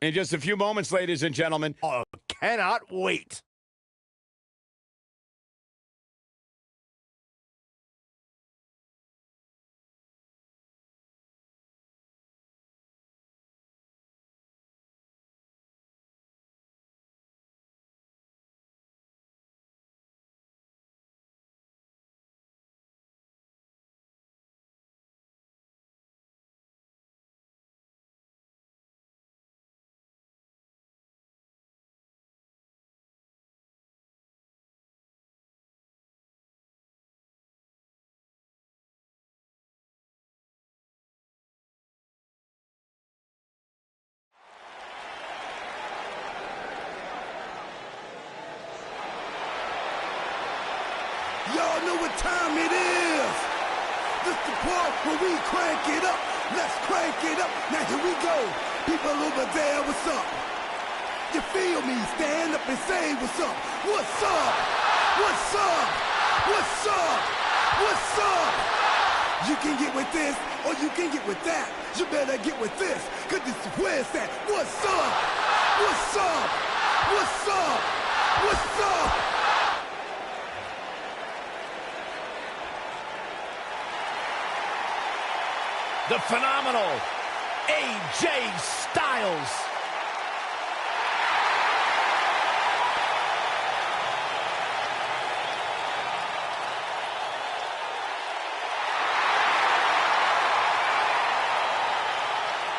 In just a few moments, ladies and gentlemen. Oh, cannot wait. Y'all know what time it is. This the part where we crank it up. Let's crank it up. Now here we go. People over there, what's up? You feel me? Stand up and say what's up. What's up? What's up? What's up? What's up? You can get with this or you can get with that. You better get with this, cause this is where it's at. What's up? What's up? What's up? What's up? The phenomenal AJ Styles.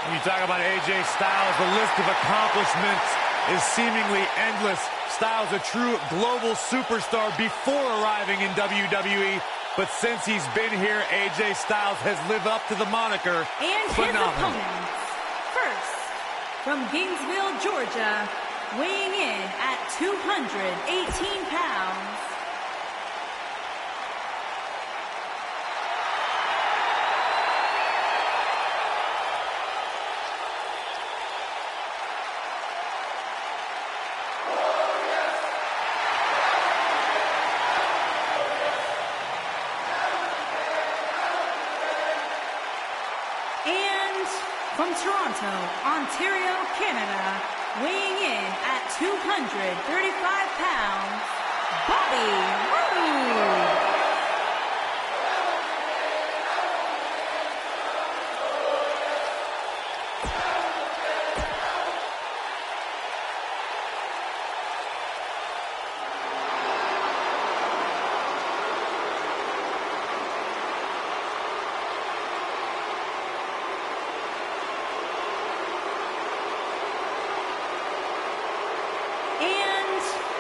When you talk about AJ Styles, the list of accomplishments is seemingly endless. Styles, a true global superstar before arriving in WWE. But since he's been here, AJ Styles has lived up to the moniker. And phenomenal. His opponents. First, from Gainesville, Georgia, weighing in at 218 pounds. From Toronto, Ontario, Canada, weighing in at 235 pounds, Bobby Roode.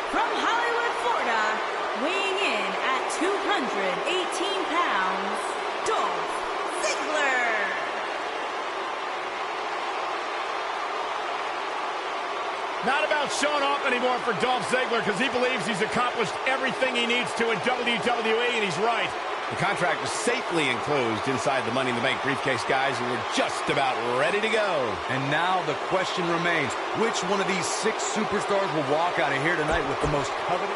From Hollywood, Florida, weighing in at 218 pounds, Dolph Ziggler. Not about showing off anymore for Dolph Ziggler because he believes he's accomplished everything he needs to in WWE, and he's right. The contract was safely enclosed inside the Money in the Bank briefcase, guys, and we're just about ready to go. And now the question remains, which one of these 6 superstars will walk out of here tonight with the most coveted?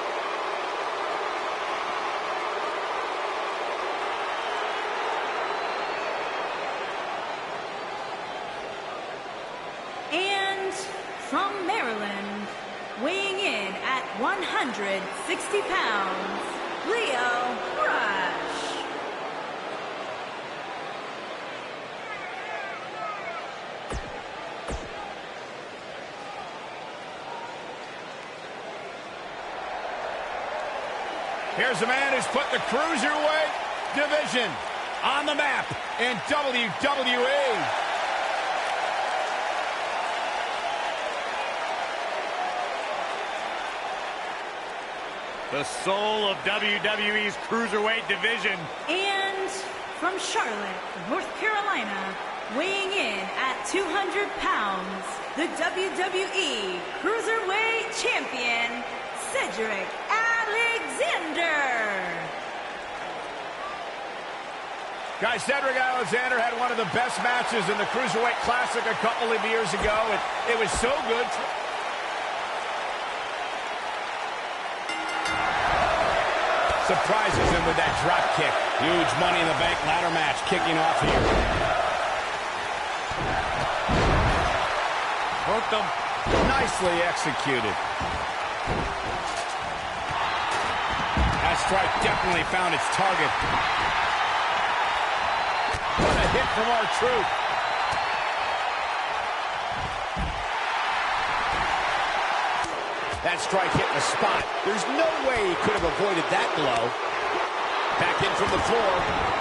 And from Maryland, weighing in at 160 pounds, Lio Rush. Here's a man who's put the Cruiserweight division on the map in WWE. The soul of WWE's Cruiserweight division. And from Charlotte, North Carolina, weighing in at 200 pounds, the WWE Cruiserweight Champion, Cedric Alexander. Guys, Cedric Alexander had one of the best matches in the Cruiserweight Classic a couple of years ago, and it was so good. Surprises him with that drop kick. Huge Money in the Bank ladder match kicking off here. Hooked him. Nicely executed. That strike definitely found its target. What a hit from R-Truth. That strike hit the spot. There's no way he could have avoided that blow. Back in from the floor.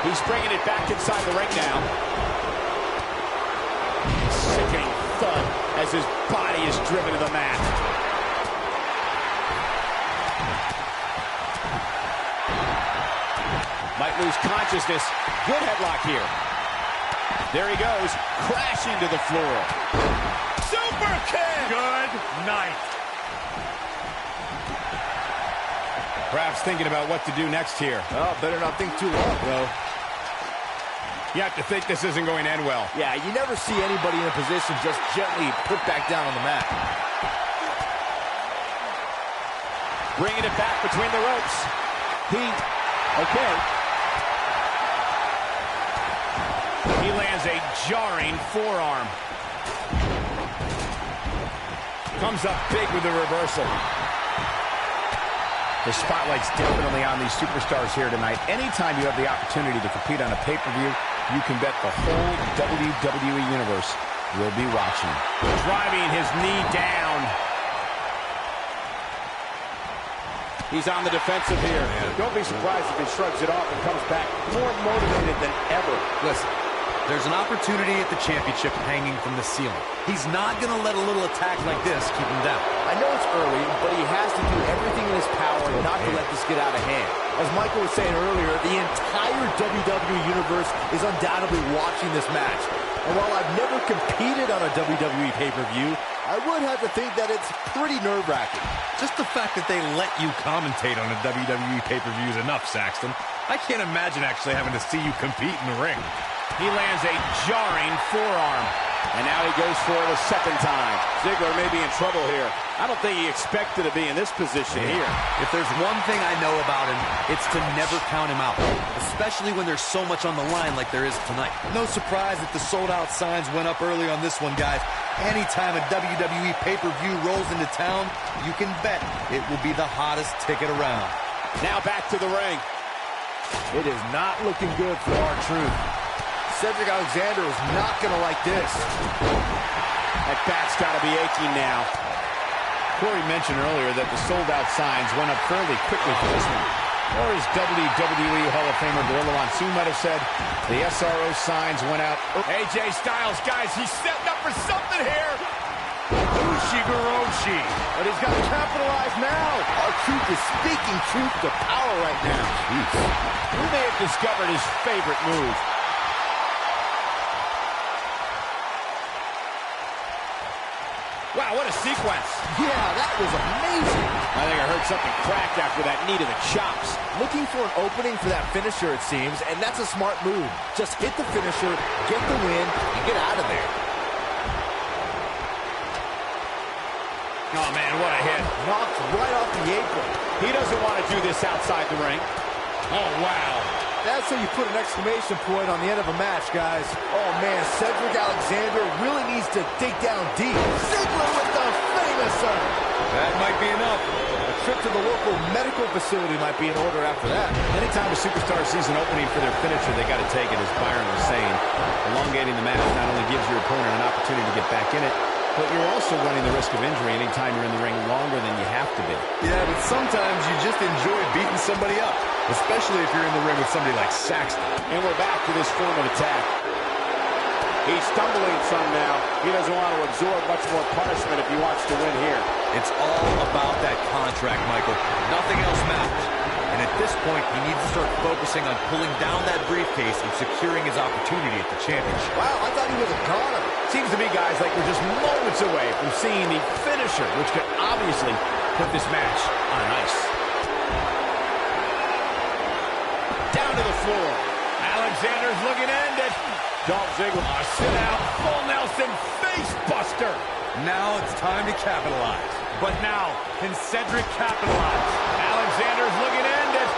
He's bringing it back inside the ring now. Sickening thud as his body is driven to the mat. Might lose consciousness. Good headlock here. There he goes, crashing to the floor. Super kick! Good night. Perhaps thinking about what to do next here. Oh, better not think too long, though. You have to think this isn't going to end well. Yeah, you never see anybody in a position just gently put back down on the mat. Bringing it back between the ropes. Okay. He lands a jarring forearm. Comes up big with the reversal. The spotlight's definitely on these superstars here tonight. Anytime you have the opportunity to compete on a pay-per-view, you can bet the whole WWE Universe will be watching. Driving his knee down. He's on the defensive here. Don't be surprised if he shrugs it off and comes back more motivated than ever. Listen, there's an opportunity at the championship hanging from the ceiling. He's not going to let a little attack like this keep him down. I know it's early, but he has to do everything in his power not to let this get out of hand. As Michael was saying earlier, the entire WWE Universe is undoubtedly watching this match. And while I've never competed on a WWE pay-per-view, I would have to think that it's pretty nerve-wracking. Just the fact that they let you commentate on a WWE pay-per-view is enough, Saxton. I can't imagine actually having to see you compete in the ring. He lands a jarring forearm. And now he goes for it a second time. Ziggler may be in trouble here. I don't think he expected to be in this position here. If there's one thing I know about him, it's to never count him out, especially when there's so much on the line like there is tonight. No surprise that the sold-out signs went up early on this one, guys. Anytime a WWE pay-per-view rolls into town, you can bet it will be the hottest ticket around. Now back to the ring. It is not looking good for R-Truth. Cedric Alexander is not going to like this. That back's got to be aching now. Corey mentioned earlier that the sold-out signs went up fairly quickly for this one. Or as WWE Hall of Famer Gorilla Monsoon might have said, the SRO signs went out. AJ Styles, guys, he's setting up for something here. Ushigoroshi. But he's got to capitalize now. R-Truth is speaking truth to power right now. Jeez. We may have discovered his favorite move. Wow, what a sequence. Yeah, that was amazing. I think I heard something crack after that knee to the chops. Looking for an opening for that finisher, it seems, and that's a smart move. Just hit the finisher, get the win, and get out of there. Oh, man, what a hit. Knocked right off the apron. He doesn't want to do this outside the ring. Oh, wow. That's how you put an exclamation point on the end of a match, guys. Oh, man, Cedric Alexander really needs to dig down deep. Ziggler with the finisher. That might be enough. A trip to the local medical facility might be in order after that. Anytime a superstar sees an opening for their finisher, they got to take it, as Byron was saying. Elongating the match not only gives your opponent an opportunity to get back in it, but you're also running the risk of injury anytime you're in the ring longer than you have to be. Yeah, but sometimes you just enjoy beating somebody up, especially if you're in the ring with somebody like Saxton. And we're back to this form of attack. He's stumbling some now. He doesn't want to absorb much more punishment if he wants to win here. It's all about that contract, Michael. Nothing else matters. And at this point, he needs to start focusing on pulling down that briefcase and securing his opportunity at the championship. Wow, I thought he was a goner. Seems to me, guys, like we're just moments away from seeing the finisher, which could obviously put this match on ice. Down to the floor. Alexander's looking to end it. Dolph Ziggler, sit out, full Nelson face buster. Now it's time to capitalize. But now, can Cedric capitalize? Alexander's looking to end it.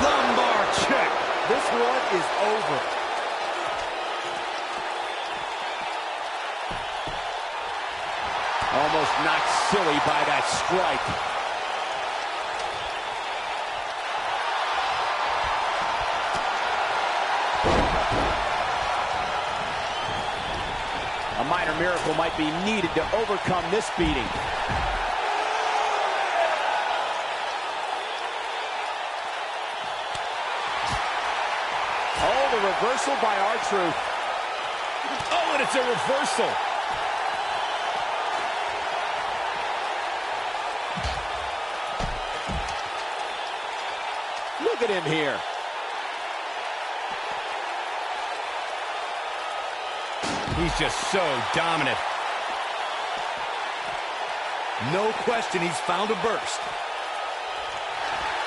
Lumbar check. This one is over. almost knocked silly by that strike. A minor miracle might be needed to overcome this beating. Oh, the reversal by R-Truth. Oh, and it's a reversal. Look at him here. He's just so dominant. No question, he's found a burst.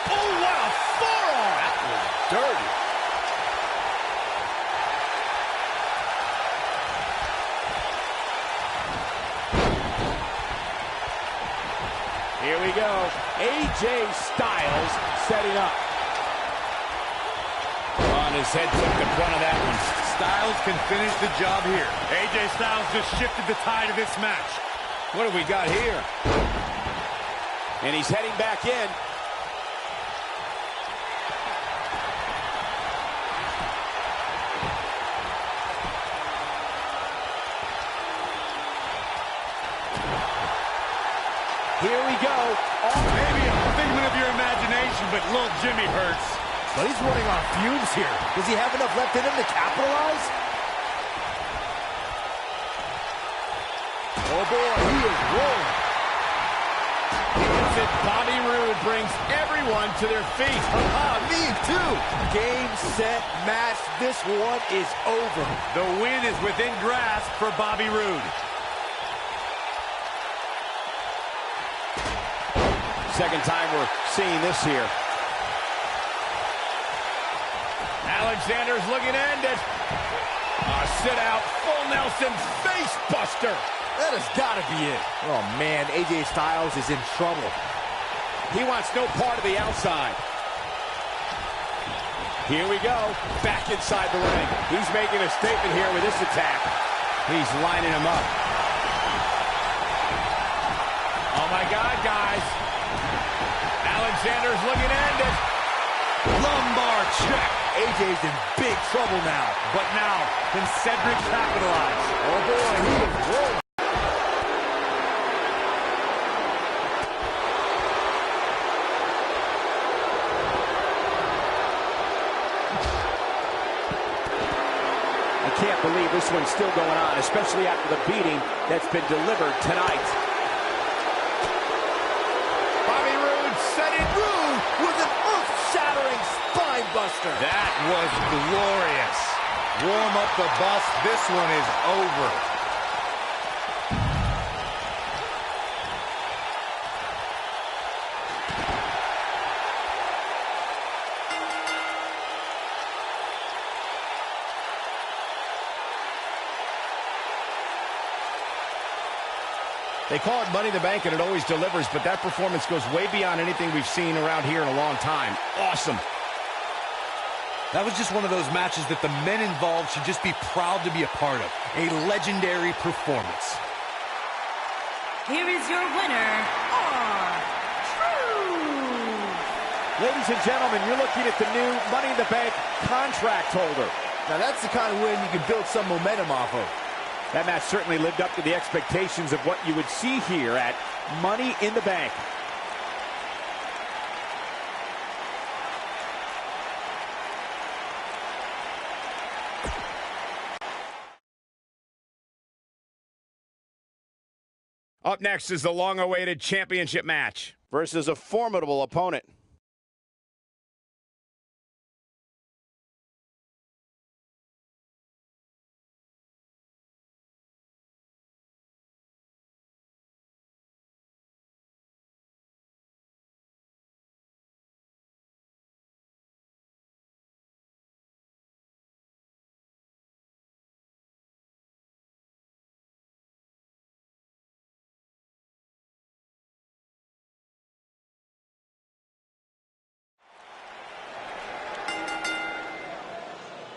Oh, what a forearm! That was dirty. Here we go. AJ Styles setting up. On his head took the brunt of that one. Styles can finish the job here. AJ Styles just shifted the tide of this match. What have we got here? And he's heading back in. Here we go. Oh, maybe a figment of your imagination, but little Jimmy hurts. But he's running on fumes here. Does he have enough left in him to capitalize? Oh boy, he is rolling. Hits it. Bobby Roode brings everyone to their feet. Me too. Game, set, match. This one is over. The win is within grasp for Bobby Roode. Second time we're seeing this here. Alexander's looking to end it. Sit out, full Nelson face buster. That has got to be it. Oh man, AJ Styles is in trouble. He wants no part of the outside. Here we go, back inside the ring. He's making a statement here with this attack. He's lining him up. Oh my God, guys. Alexander's looking to end it. Lumbar check. AJ's in big trouble now. But now, can Cedric capitalize? Oh boy, he is rolling. I can't believe this one's still going on, especially after the beating that's been delivered tonight. Bobby Roode set it. Roode with an earth-shattering spine buster. That was glorious. Warm up the bus. This one is over. They call it Money in the Bank, and it always delivers, but that performance goes way beyond anything we've seen around here in a long time. Awesome. That was just one of those matches that the men involved should just be proud to be a part of. A legendary performance. Here is your winner, R-Truth. Ladies and gentlemen, you're looking at the new Money in the Bank contract holder. Now that's the kind of win you can build some momentum off of. That match certainly lived up to the expectations of what you would see here at Money in the Bank. Up next is the long-awaited championship match Versus a formidable opponent.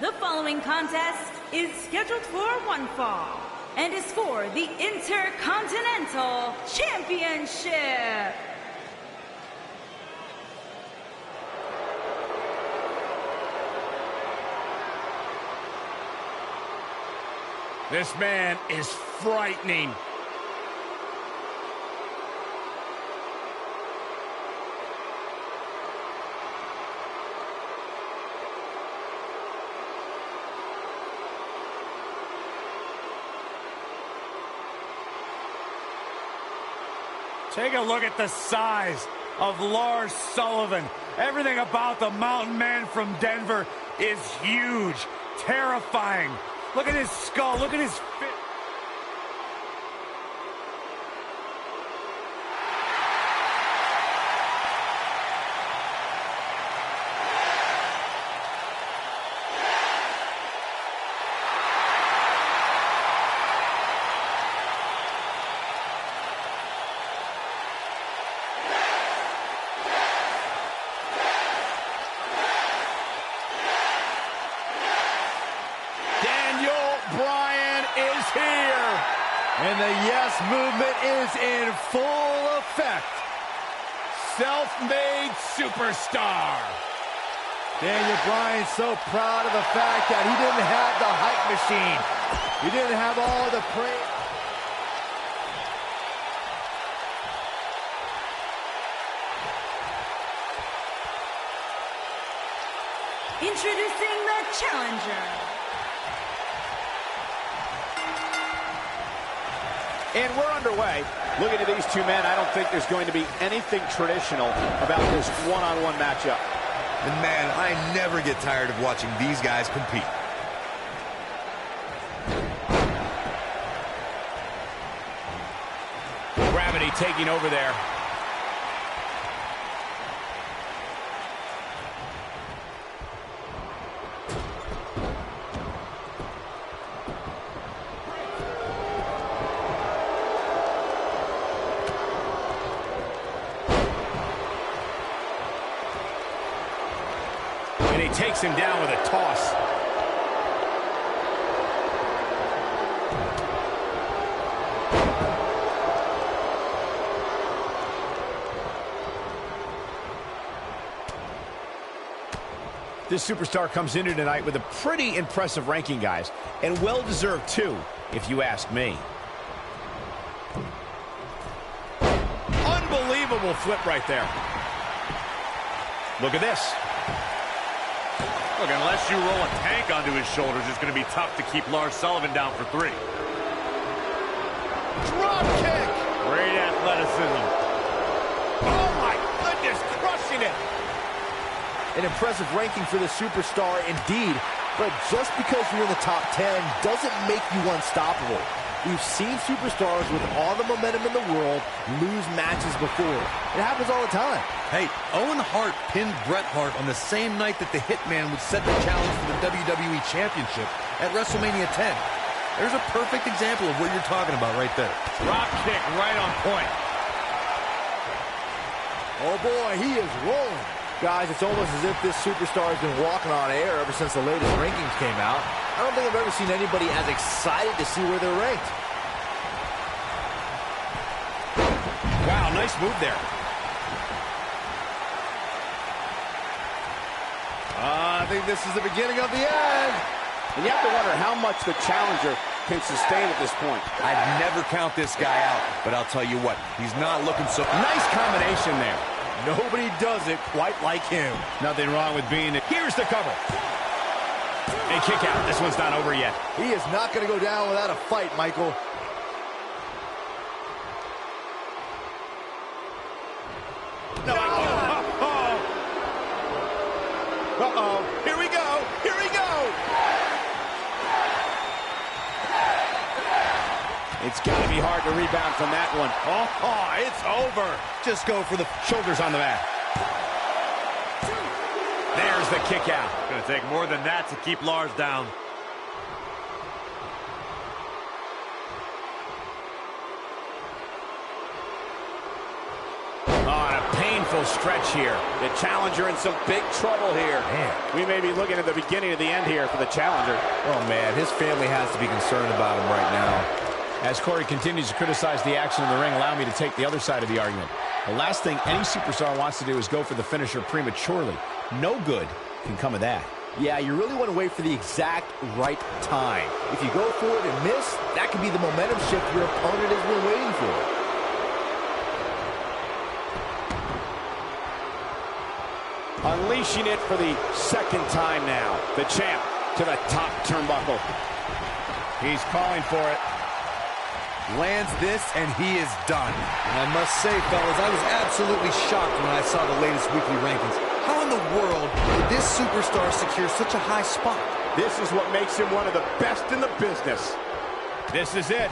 The following contest is scheduled for one fall and is for the Intercontinental Championship. This man is frightening. Take a look at the size of Lars Sullivan. Everything about the Mountain Man from Denver is huge, terrifying. Look at his skull, look at his fit. And the yes movement is in full effect. Self-made superstar. Daniel Bryan's so proud of the fact that he didn't have the hype machine. He didn't have all the praise. Introducing the challenger. And we're underway. Looking at these two men, I don't think there's going to be anything traditional about this one-on-one matchup. And man, I never get tired of watching these guys compete. Gravity taking over there. And he takes him down with a toss. This superstar comes into tonight with a pretty impressive ranking, guys, and well-deserved too, if you ask me. Unbelievable flip right there. Look at this. Look, unless you roll a tank onto his shoulders, it's going to be tough to keep Lars Sullivan down for 3. Drop kick. Great athleticism. Oh my goodness, crushing it. An impressive ranking for the superstar indeed, but just because you're in the top 10 doesn't make you unstoppable. We've seen superstars with all the momentum in the world lose matches before. It happens all the time. Hey, Owen Hart pinned Bret Hart on the same night that the Hitman would set the challenge for the WWE Championship at WrestleMania 10. There's a perfect example of what you're talking about right there. Drop kick right on point. Oh boy, he is rolling. Guys, it's almost as if this superstar has been walking on air ever since the latest rankings came out. I don't think I've ever seen anybody as excited to see where they're ranked. Wow, nice move there. I think this is the beginning of the end. And you have to wonder how much the challenger can sustain at this point. I'd never count this guy out, but I'll tell you what, he's not looking so... Nice combination there. Nobody does it quite like him. Nothing wrong with being it. Here's the cover. And kick out. This one's not over yet. He is not going to go down without a fight, Michael. No. Uh-oh. Here we go. Here we go. It's got to be hard to rebound from that one. Oh, it's over. Just go for the shoulders on the mat. There's the kick out. Going to take more than that to keep Lars down. On a painful stretch here. The challenger in some big trouble here. Man. We may be looking at the beginning of the end here for the challenger. Oh, man, his family has to be concerned about him right now. As Corey continues to criticize the action in the ring, allow me to take the other side of the argument. The last thing any superstar wants to do is go for the finisher prematurely. No good can come of that. Yeah, you really want to wait for the exact right time. If you go for it and miss, that could be the momentum shift your opponent has been waiting for. Unleashing it for the second time now. The champ to the top turnbuckle. He's calling for it. Lands this, and he is done. And I must say, fellas, I was absolutely shocked when I saw the latest weekly rankings. How in the world did this superstar secure such a high spot? This is what makes him one of the best in the business. This is it.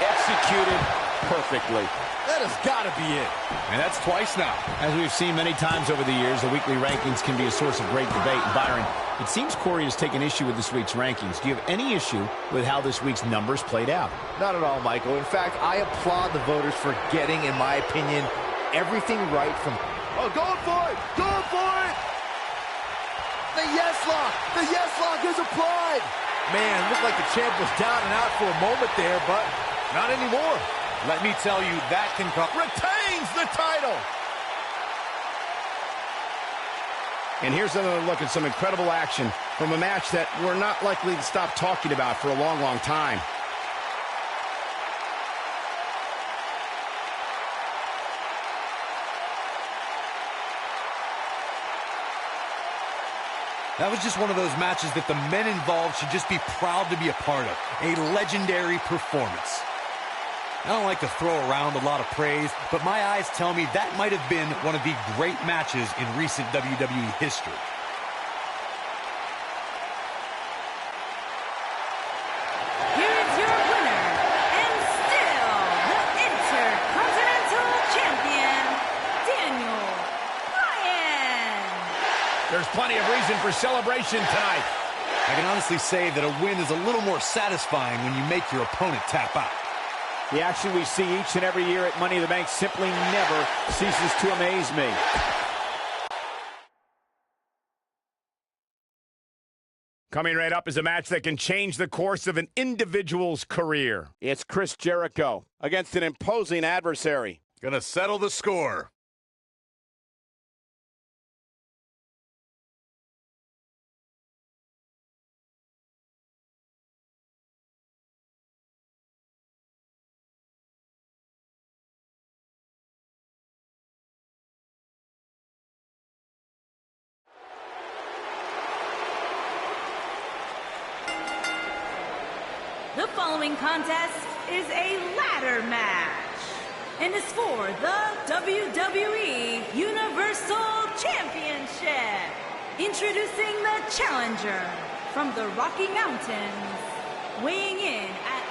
Executed perfectly. That has got to be it. And that's twice now. As we've seen many times over the years, the weekly rankings can be a source of great debate. And Byron, it seems Corey has taken issue with this week's rankings. Do you have any issue with how this week's numbers played out? Not at all, Michael. In fact, I applaud the voters for getting, in my opinion, everything right from... Oh, going for it! Going for it! The yes lock! The yes lock is applied! Man, looked like the champ was down and out for a moment there, but not anymore. Let me tell you, that can come. Retains the title! And here's another look at some incredible action from a match that we're not likely to stop talking about for a long, long time. That was just one of those matches that the men involved should just be proud to be a part of. A legendary performance. I don't like to throw around a lot of praise, but my eyes tell me that might have been one of the great matches in recent WWE history. Here is your winner, and still the Intercontinental Champion, Daniel Bryan. There's plenty of reason for celebration tonight. I can honestly say that a win is a little more satisfying when you make your opponent tap out. The action we see each and every year at Money in the Bank simply never ceases to amaze me. Coming right up is a match that can change the course of an individual's career. It's Chris Jericho against an imposing adversary. Gonna settle the score. The following contest is a ladder match and is for the WWE Universal Championship. Introducing the challenger from the Rocky Mountains, weighing in at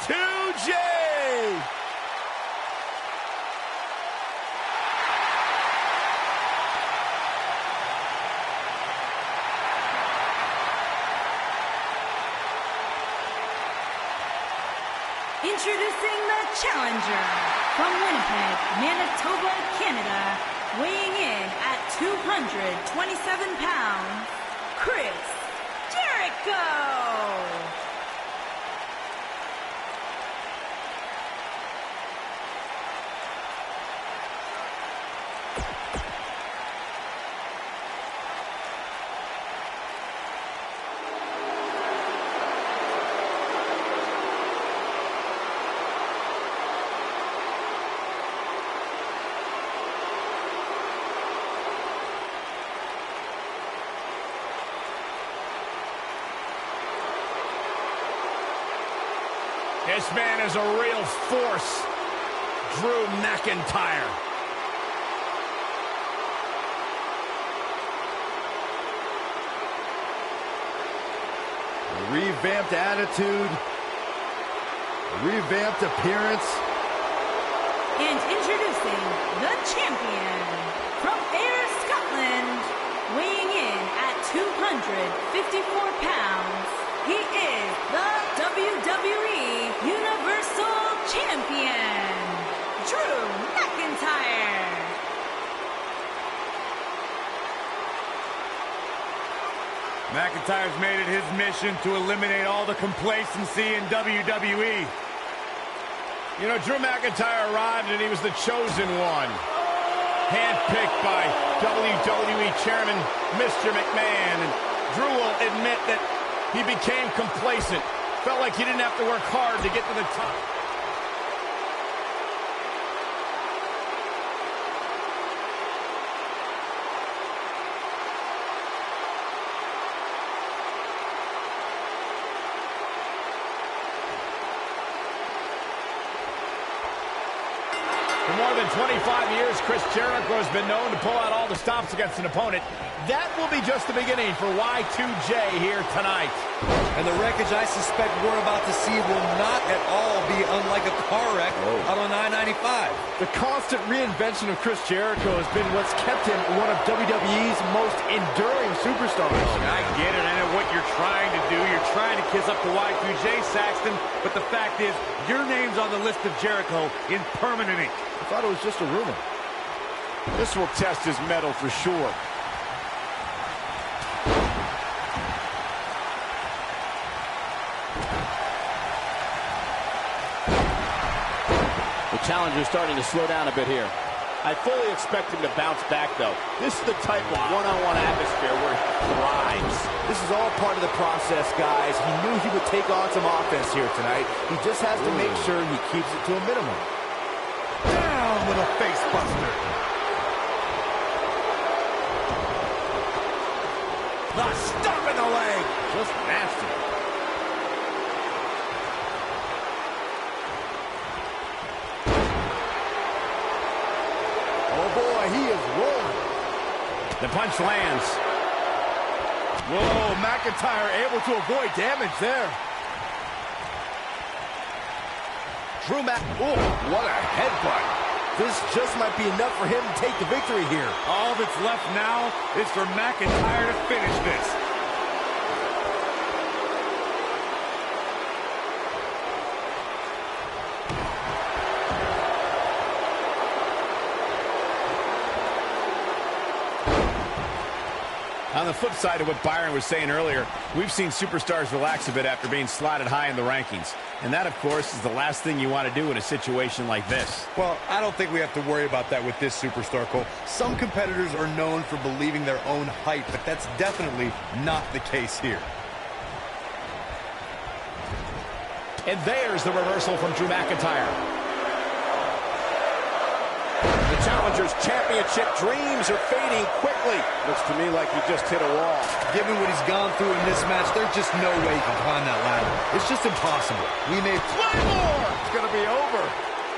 Y2J! Introducing the challenger from Winnipeg, Manitoba, Canada, weighing in at 227 pounds, Chris Jericho! This man is a real force, Drew McIntyre. Revamped attitude, revamped appearance. And introducing the champion from Ayr, Scotland, weighing in at 254 pounds, he is the WWE Universal Champion, Drew McIntyre. McIntyre's made it his mission to eliminate all the complacency in WWE. You know, Drew McIntyre arrived and he was the chosen one. Handpicked by WWE Chairman Mr. McMahon. And Drew will admit that he became complacent. Felt like he didn't have to work hard to get to the top. For more than 25 years, Chris Jericho has been known to pull out all the stops against an opponent. That will be just the beginning for Y2J here tonight. And the wreckage I suspect we're about to see will not at all be unlike a car wreck out on I-95. The constant reinvention of Chris Jericho has been what's kept him one of WWE's most enduring superstars. I get it. I know what you're trying to do. You're trying to kiss up to Y2J, Saxton. But the fact is, your name's on the list of Jericho in permanent ink. I thought it was just a rumor. This will test his mettle for sure. The challenger's starting to slow down a bit here. I fully expect him to bounce back, though. This is the type of one-on-one atmosphere where he thrives. This is all part of the process, guys. He knew he would take on some offense here tonight. He just has to make sure he keeps it to a minimum. Down with a face buster. The stomp in the leg. Just nasty. Oh, boy, he is rolling. The punch lands. Whoa, McIntyre able to avoid damage there. Drew oh, what a headbutt. This just might be enough for him to take the victory here. All that's left now is for McIntyre to finish this. On the flip side of what Byron was saying earlier, we've seen superstars relax a bit after being slotted high in the rankings. And that, of course, is the last thing you want to do in a situation like this. Well, I don't think we have to worry about that with this superstar, Cole. Some competitors are known for believing their own hype, but that's definitely not the case here. And there's the reversal from Drew McIntyre. The challenger's championship dreams are fading quickly. Looks to me like he just hit a wall. Given what he's gone through in this match, there's just no way he can climb that ladder. It's just impossible. We may Play more! It's going to be over.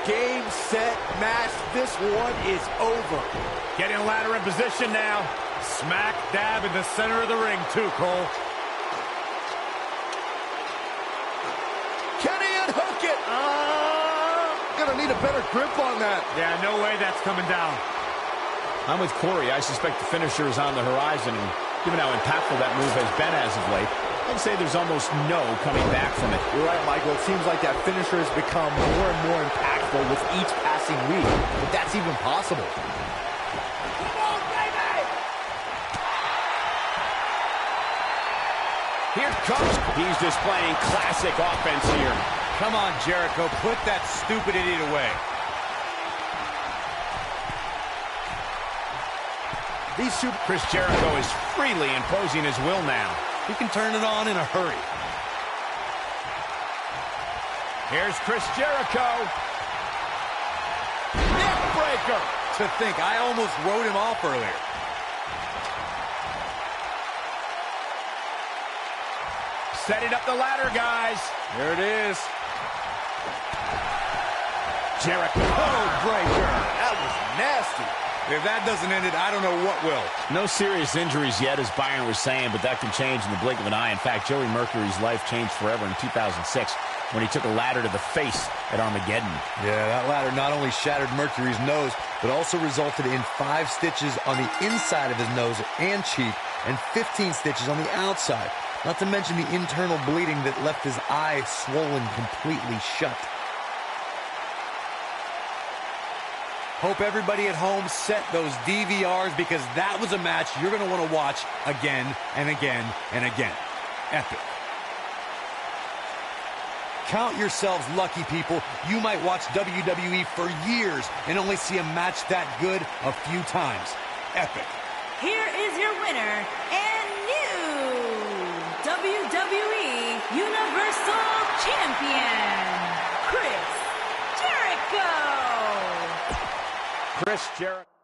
Game, set, match. This one is over. Getting a ladder in position now. Smack dab in the center of the ring, too, Cole. Can he unhook it? Gonna need a better grip on that. Yeah, no way that's coming down. I'm with Corey. I suspect the finisher is on the horizon, and given how impactful that move has been as of late, I'd say there's almost no coming back from it. You're right, Michael. It seems like that finisher has become more and more impactful with each passing week. But that's even possible. Come on, baby! Here comes. He's displaying classic offense here. Come on, Jericho. Put that stupid idiot away. Chris Jericho is freely imposing his will now. He can turn it on in a hurry. Here's Chris Jericho. Neck breaker. To think, I almost wrote him off earlier. Setting up the ladder, guys. There it is. Jericho. Oh, breaker. That was nasty. If that doesn't end it, I don't know what will. No serious injuries yet, as Byron was saying, but that can change in the blink of an eye. In fact, Joey Mercury's life changed forever in 2006 when he took a ladder to the face at Armageddon. Yeah, that ladder not only shattered Mercury's nose, but also resulted in 5 stitches on the inside of his nose and cheek and 15 stitches on the outside. Not to mention the internal bleeding that left his eye swollen completely shut. Hope everybody at home set those DVRs, because that was a match you're going to want to watch again and again and again. Epic. Count yourselves lucky, people. You might watch WWE for years and only see a match that good a few times. Epic. Here is your winner and new WWE Universal Champion, Chris Jericho. Chris Jericho.